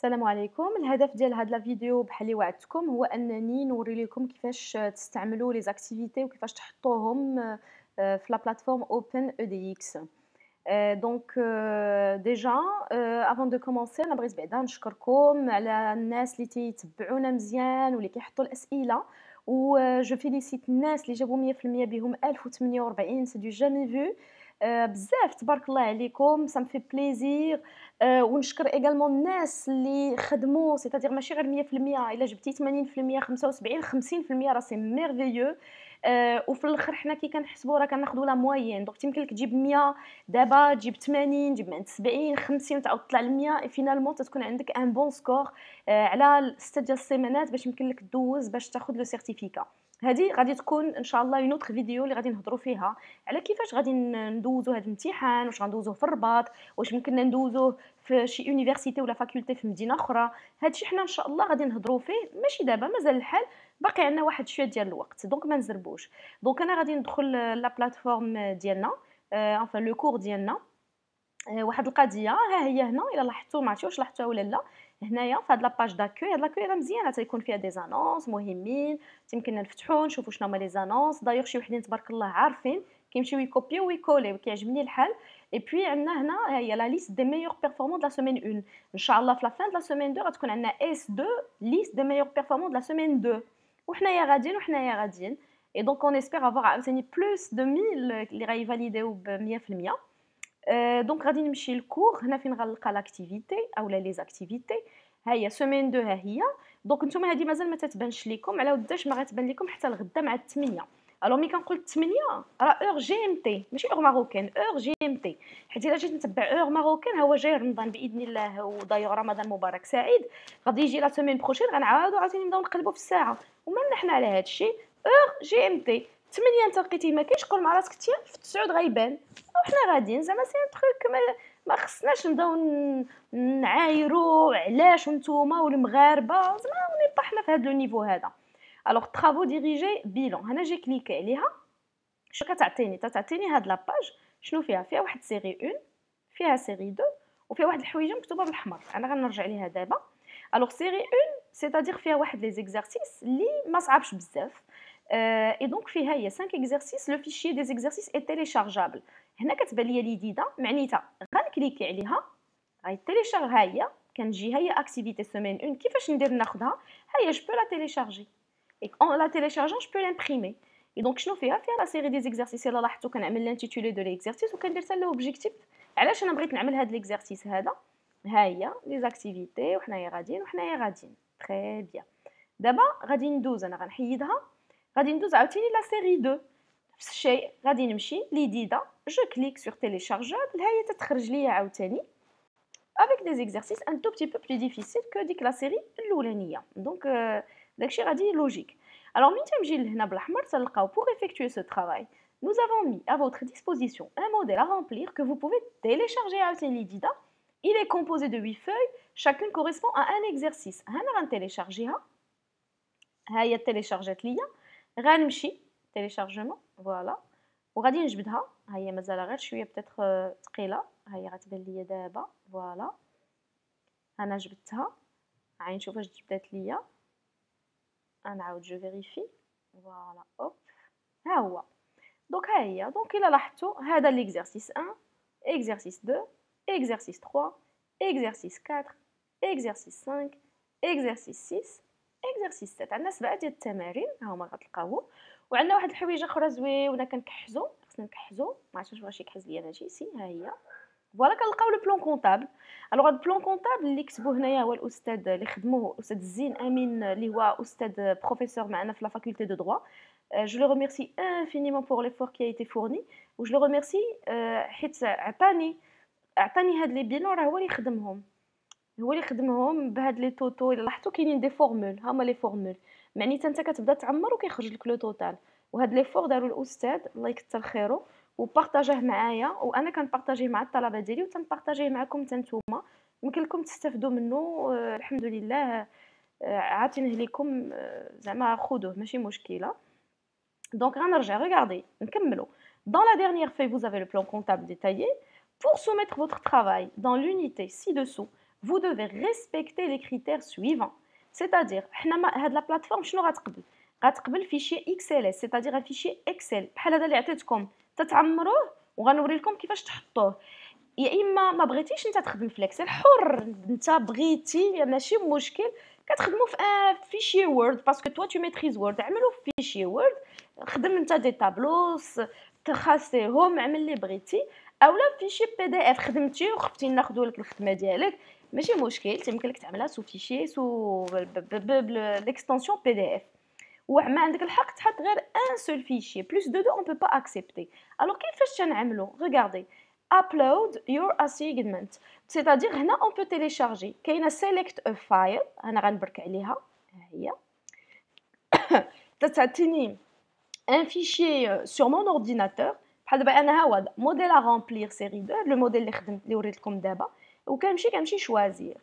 السلام عليكم. الهدف ديال هاد لا فيديو بحال اللي وعدتكم هو أنني نوري لكم كيفاش تستعملوا لي زاكتيفيتي وكيفاش تحطوهم في لا بلاتفورم OpenEDX. دونك ديجا avant de commencer أنا بغيت بعدا نشكركم على الناس اللي تيتبعونا مزيان واللي كيحطوا الأسئلة، و جو félicite الناس اللي جابوا 100% بهم 1048 c'est du jamais vu. بزاف تبارك الله عليكم ça me fait plaisir. ونشكر également الناس اللي خدموا c'est-à-dire ماشي غير 100%، إلا جبتي 80% 75 50% راه سي merveilleux. وفي الآخر حنا كي كنحسبوا راه كناخذوا لا moyenne، دونك تيمكن لك تجيب 100 دابا تجيب 80 تجيب من عند 70 50 وتعاود تطلع ل100 et finalement تتكون عندك un bon score على 6 ديال السيمانات باش يمكن لك دوز باش تاخذ لو سيرتيفيكا. هذه غادي تكون ان شاء الله اون اوتر فيديو اللي غادي نهضروا فيها على كيفاش غادي ندوزوا هذا الامتحان، واش غندوزوه في الرباط، واش ممكن ندوزوه في شي يونيفرسيتي ولا فاكولتي في مدينه اخرى. هادشي حنا ان شاء الله غادي نهضروا فيه، ماشي دابا مازال الحال باقي عندنا واحد شويه ديال الوقت، دونك ما نزربوش. دونك انا غادي ندخل لا بلاتفورم ديالنا، انفان لو كور ديالنا. واحد القضيه ها هي هنا، الا لاحظتوا ما عرفتش واش لاحظتوها ولا لا، هنايا في هاد لاباج داكوي، هاد لاكوي راه مزيانه تيكون فيها دي زانونس مهمين، تيمكننا نفتحو نشوفوا شنو هما لي زانونس. دايوغ شي وحدين تبارك الله عارفين كيمشيو يكوبيو ويكوليو، كيعجبني الحال. اي بوي عندنا هنا ها هي لا ليست دي ميور بيرفورمون دو لا سيمين 1. ان شاء الله في لا فان دو لا سيمين 2 غتكون عندنا اس 2 ليست دي ميور بيرفورمون دو لا سيمين 2. وحنايا غاديين وحنايا غاديين، اي دونك اون اسبير افوار عاوتاني بلوس دو 1000 اللي غيفاليديو ب 100%. دونك غادي نمشي للكور. هنا فين غنلقى لاكتيفيتي اولا لي زاكتيفيتي. ها هي سيمين 2 ها هي. دونك نتوما هذه مازال ما تتبانش لكم، على وداش ما غتبان لكم حتى الغدا مع 8. الوغ ملي كنقول 8 راه اور جي ام تي ماشي اور ماروكان، اور جي ام تي، حيت الا جيت نتبع اور ماروكان هو جاي رمضان باذن الله ودايوغ رمضان مبارك سعيد، غادي يجي لا سيمين بروشين غنعاودو عاوتاني نبداو نقلبوا في الساعه، ومالنا حنا على هذا الشيء. اور جي ام تي 8 انت لقيتي ما كاينش، قول مع راسك تيا في 9 غيبان. وحنا غاديين زعما سي ان تروك ما خصناش نبداو نعايروا علاش نتوما والمغاربه، زعما اوني با حنا في هذا لو نيفو هذا. الوغ طرافو ديريجي بيلون، هنا جي كليكي عليها. شنو تعطيني هاد لاباج؟ شنو فيها واحد سيري 1، فيها سيري 2، وفيها واحد الحويجه مكتوبه بالحمر. انا غنرجع ليها دابا. الوغ سيري 1 سيتادير فيها واحد لي زيكزارسيس اللي ما صعابش بزاف. اي دونك فيها هي 5 اكزرسيس. لو فيشي دي زيكزارسيس اي تيليشارجابل. هنا كتبان ليا ليديده معنيتها غنكليكي عليها غيتيليشارج. ها هي كنجي ها هي اكتيفيتي سيمين 1. كيفاش ندير ناخذها؟ ها هي جو بو لا تيليشارجي et en la téléchargeant je peux l'imprimer. Et donc شنو فيها la série des exercices. الا لاحظتوا كنعمل l'intitulé de l'exercice وكندير حتى l'objectif علاش انا بغيت نعمل هذا l'exercice هذا. ها هي لي زاكتيفيتي وحنايا غاديين تري بيان. دابا غادي ندوز، انا غنحيدها، غادي ندوز عاوتاني لا سيري 2. نفس الشيء غادي نمشي ليديدا، جو كليك سور téléchargeable. ها هي تتخرج ليا عاوتاني avec des exercices un tout petit peu plus difficiles que ديك لا سيري الاولانيه. دونك داكشي غادي لوجيك. alors مين تنمشي لهنا بالاحمر تلقاو pour effectuer ce travail nous avons mis à votre disposition un modèle à remplir que vous pouvez télécharger عاوتاني ليديدا. il est composé de 8 feuilles chacune correspond à un exercice. هنا غنتيليشارجيها، ها هي تيليشارجات ليا. غنمشي تيليشارجمون فوالا وغادي نجبدها. ها هي مازال غير شويه بتاتر ثقيله، ها هي غتبان ليا دابا فوالا. انا جبدتها، عين نشوف واش جبدات ليا. نعاود جو فيريفي فوالا اوب ها هو. دونك ها هي. دونك الا لاحظتوا هذا ليكزرسيس 1، اكزرسيس 2، اكزرسيس 3، اكزرسيس 4، اكزرسيس 5، اكزرسيس 6، اكزرسيس 7. عندنا 7 ديال التمارين ها هما غتلقاوهم. وعندنا واحد الحويجه اخرى زوينه كنكحزو، خصنا نكحزو، ما عرفتش واش يكحز ليا هادشي. سي ها هي فوالا كنلقاو لو بلون كونطابل. الوغ هاد البلون كونطابل اللي كتبوه هنايا هو الاستاذ اللي خدموه الاستاذ الزين امين اللي هو استاذ بروفيسور معنا في لا فاكولتي دو دروا. je le remercie infiniment pour l'effort qui a été fourni و je le remercie حيت عطاني هاد لي بيلون. راه هو اللي خدمهم بهاد لي توتو. الا لاحظتوا كاينين دي فورمول، هما لي فورمول معنيتها انت كتبدا تعمر وكيخرج لك لو توتال. وهاد لي فور داروا الاستاذ الله يكثر خيره وبارطاجيه معايا، وانا كنبارطاجيه مع الطلبه ديالي وتنبارطاجيه معكم حتى نتوما. يمكن لكم تستافدوا منه. الحمد لله عاطينه لكم. زعما خذوه ماشي مشكله. دونك غنرجع ريغاردي نكملوا. Dans la dernière feuille, vous avez le plan comptable détaillé. Pour soumettre votre travail dans l'unité ci-dessous, vous devez respecter les critères suivants. C'est-à-dire, هاد la plateforme شنو غتقبل؟ غتقبل fichier XLS, c'est-à-dire un fichier Excel. بحال هذا اللي عطيتكم تتعمروه وغنوري لكم كيفاش تحطوه. يا اما ما بغيتيش انت تخدم في الاكسل حر، انت بغيتي ماشي مشكل كتخدموا في ان فيشي وورد باسكو توا تو ميتريز وورد، عملوا في فيشي وورد، خدم انت دي تابلوس تخاسيهم، اعمل اللي بغيتي، اولا فيشي بي دي اف خدمتي وخفتي ناخذوا لك الخدمه ديالك ماشي مشكل، تيمكن لك تعملها سو فيشي سو بالاكستنسيون بي دي اف. وما عندك الحق تحط غير ان سول فيشي بلوس دو اون بو با اكسبتي. الوغ كيفاش تنعملوا؟ ريغاردي upload your assignment, c'est-à-dire هنا on peut télécharger كاينه select a file انا غنبرك عليها ها هي تتعطيني un fichier sur mon ordinateur بحال دابا انا ها هو موديل ا رامبلير سيري 2 لو موديل اللي خدمت اللي وريت لكم دابا، وكنمشي شوازير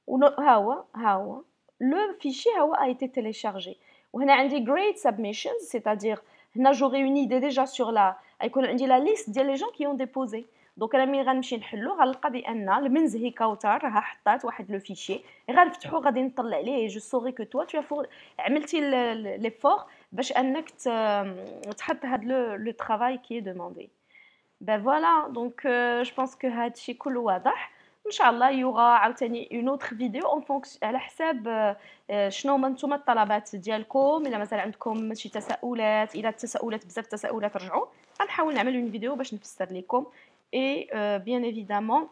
ها هو لو فيشي ها هو a été téléchargé. وهنا عندي grade submissions, c'est-à-dire هنا j'aurai une idée déjà sur la غيكون عندي لا ليست ديال لي جون كي اون ديبوزي. دونك انا ملي غنمشي نحلو غنلقى بان المنزهي كوثر راه حطات واحد لو فيشي غنفتحو غادي نطلع عليه جو سوري كو توا تو عملتي لي فور باش انك تحط هاد لو ترافاي كي دوموندي. Ben voilà, donc je pense que هادشي كله واضح. ان شاء الله يوغا عاوتاني اون اوتر فيديو اون فونكسيون على حساب شنو هما نتوما الطلبات ديالكم، الا مازال عندكم شي تساؤلات، الا التساؤلات بزاف التساؤلات رجعوا غنحاول نعمل اون فيديو باش نفسر لكم. اي بيان évidemment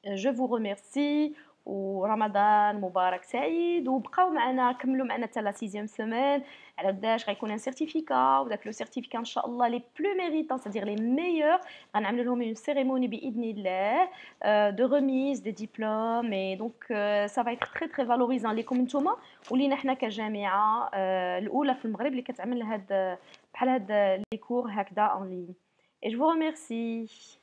je vous remercie ورمضان مبارك سعيد، وبقاو معنا كملوا معنا حتى لا 6 سيمين على قداش غيكون ان سيرتيفيكا، وداك لو سيرتيفيكا ان شاء الله لي بلو ميريتون سادير لي ميور غنعملوا لهم اون سيريموني باذن الله دو ريميز دي ديبلوم. اي دونك سا فا ايتر تري تري فالوريزون ليكم نتوما ولينا حنا كجامعه الاولى في المغرب اللي كتعمل هاد بحال هاد لي كور هكذا اون لين. اي جو vous remercie.